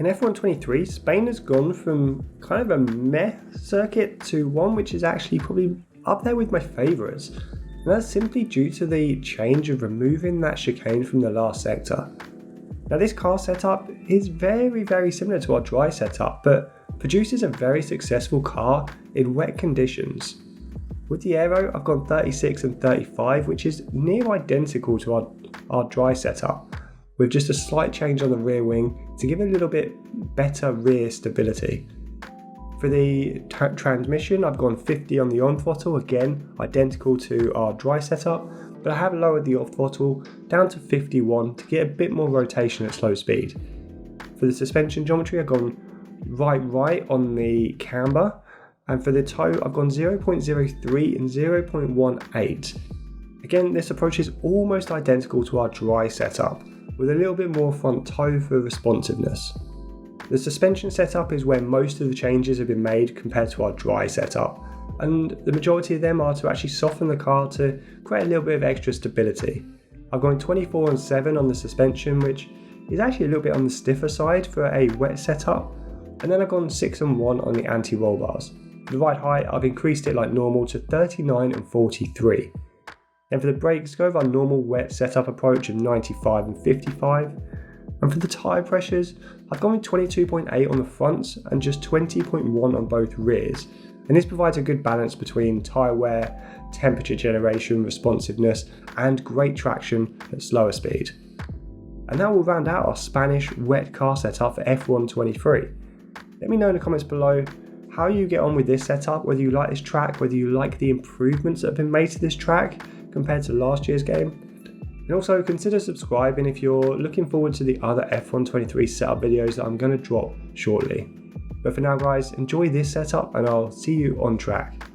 In F123, Spain has gone from kind of a meh circuit to one which is actually probably up there with my favourites. And that's simply due to the change of removing that chicane from the last sector. Now this car setup is very similar to our dry setup, but produces a very successful car in wet conditions. With the aero, I've gone 36 and 35, which is near identical to our dry setup, with just a slight change on the rear wing to give a little bit better rear stability. For the transmission, I've gone 50 on the on throttle, again identical to our dry setup, but I have lowered the off throttle down to 51 to get a bit more rotation at slow speed. For the suspension geometry, I've gone right on the camber, and for the toe, I've gone 0.03 and 0.18. Again, this approach is almost identical to our dry setup, with a little bit more front toe for responsiveness. The suspension setup is where most of the changes have been made compared to our dry setup, and the majority of them are to actually soften the car to create a little bit of extra stability. I've gone 24 and 7 on the suspension, which is actually a little bit on the stiffer side for a wet setup, and then I've gone 6 and 1 on the anti-roll bars. For the ride height, I've increased it like normal to 39 and 43. And for the brakes, go with our normal wet setup approach of 95 and 55. And for the tyre pressures, I've gone with 22.8 on the fronts and just 20.1 on both rears. And this provides a good balance between tyre wear, temperature generation, responsiveness, and great traction at slower speed. And that will round out our Spanish wet car setup for F123. Let me know in the comments below how you get on with this setup, whether you like this track, whether you like the improvements that have been made to this track compared to last year's game. And also consider subscribing if you're looking forward to the other F123 setup videos that I'm going to drop shortly. But for now guys, enjoy this setup and I'll see you on track.